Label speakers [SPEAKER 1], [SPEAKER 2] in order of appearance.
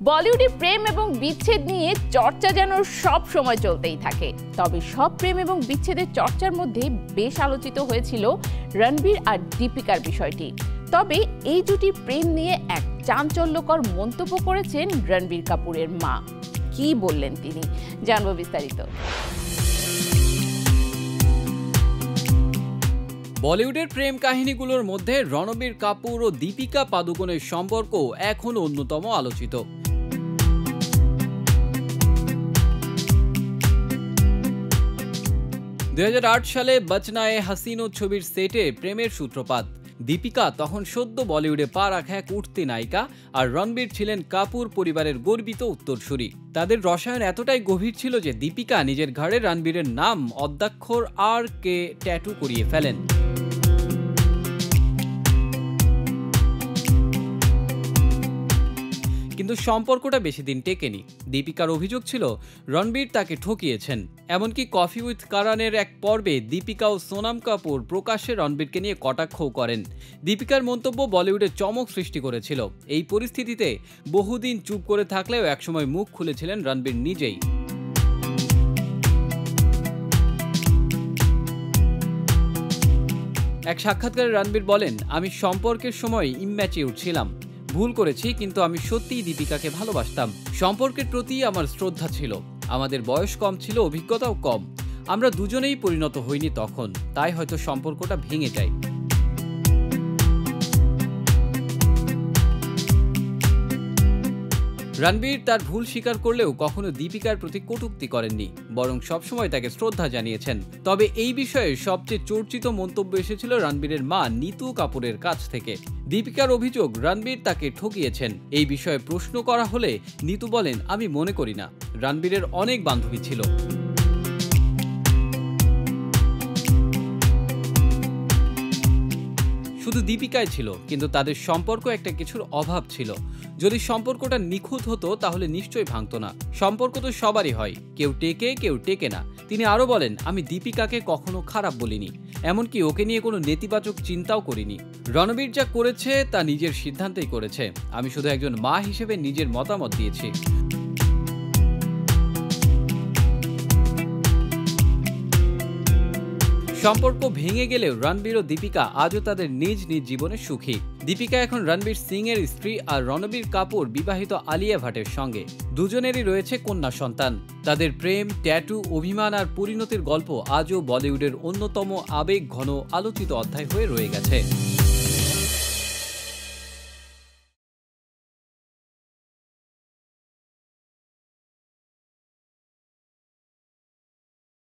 [SPEAKER 1] বলিউডে প্রেম এবং বিচ্ছেদ নিয়ে চর্চা যেন সব সময় চলতেই থাকে। তবে সব প্রেম এবং বিচ্ছেদের চর্চার মধ্যে বেশ আলোচিত হয়েছিল রণবীর আর দীপিকার বিষয়টি। তবে এই জুটির প্রেম নিয়ে এক চাঞ্চল্যকর মন্তব্য করেছেন রণবীর কাপুরের মা। কি বললেন তিনি, জানবো বিস্তারিত।
[SPEAKER 2] বলিউডের প্রেম কাহিনীগুলোর মধ্যে রণবীর কাপুর ও দীপিকা পাদুকোনের সম্পর্ক এখনও অন্যতম আলোচিত। সালে বচনা এ হাসিনো ছবির সেটে প্রেমের সূত্রপাত। দীপিকা তখন সদ্য বলিউডে পা রাখা এক উঠতি নায়িকা, আর রণবীর ছিলেন কাপুর পরিবারের গর্বিত উত্তরসূরি। তাদের রসায়ন এতটাই গভীর ছিল যে দীপিকা নিজের ঘাড়ে রণবীরের নাম অদ্যাক্ষর RK ট্যাটু করিয়ে ফেলেন। কিন্তু সম্পর্কটা বেশি দিন টেকেনি। দীপিকার অভিযোগ ছিল রণবীর তাকে ঠকিয়েছেন। এমনকি কফি উইথ কারানের এক পর্বে দীপিকা ও সোনাম কাপুর প্রকাশ্যে রণবীরকে নিয়ে কটাক্ষও করেন। দীপিকার মন্তব্য বলিউডে চমক সৃষ্টি করেছিল। এই পরিস্থিতিতে বহুদিন চুপ করে থাকলেও একসময় মুখ খুলেছিলেন রণবীর নিজেই। এক সাক্ষাৎকারে রণবীর বলেন, আমি সম্পর্কের সময় ইম্যাচিউর ছিলাম, ভুল করেছি, কিন্তু আমি সত্যিই দীপিকাকে ভালোবাসতাম। সম্পর্কের প্রতি আমার শ্রদ্ধা ছিল। আমাদের বয়স কম ছিল, অভিজ্ঞতাও কম। আমরা দুজনেই পরিণত হইনি তখন, তাই হয়তো সম্পর্কটা ভেঙে যায়। রণবীর তার ভুল স্বীকার করলেও কখনো দীপিকার প্রতি কটূক্তি করেননি, বরং সবসময় তাকে শ্রদ্ধা জানিয়েছেন। তবে এই বিষয়ে সবচেয়ে চর্চিত মন্তব্য এসেছিল রণবীরের মা নিতু কাপুরের কাছ থেকে। দীপিকার অভিযোগ রণবীর তাকে ঠকিয়েছেন। এই বিষয়ে প্রশ্ন করা হলে নিতু বলেন, আমি মনে করি না। রণবীরের অনেক বান্ধবী ছিল। শুধু দীপিকাই ছিল, কিন্তু তাদের সম্পর্ক একটা কিছুর অভাব ছিল। যদি সম্পর্কটা নিখুঁত হতো তাহলে নিশ্চয়ই ভাঙতো না। সম্পর্ক তো সবারই হয়, কেউ টেকে কেউ টেকে না। তিনি আরো বলেন, আমি দীপিকাকে কখনো খারাপ বলিনি, এমনকি ওকে নিয়ে কোনো নেতিবাচক চিন্তাও করিনি। রণবীর যা করেছে তা নিজের সিদ্ধান্তেই করেছে। আমি শুধু একজন মা হিসেবে নিজের মতামত দিয়েছি। সম্পর্ক ভেঙে গেলেও রণবীর ও দীপিকা আজও তাদের নিজ নিজ জীবনে সুখী। দীপিকা এখন রণবীর সিং এর স্ত্রী, আর রণবীর কাপুর বিবাহিত আলিয়া ভাটের সঙ্গে। দুজনেরই রয়েছে কন্যা সন্তান। তাদের প্রেম, ট্যাটু, অভিমান আর পরিণতির গল্প আজও বলিউডের অন্যতম আবেগ ঘন আলোচিত অধ্যায় হয়ে রয়ে গেছে।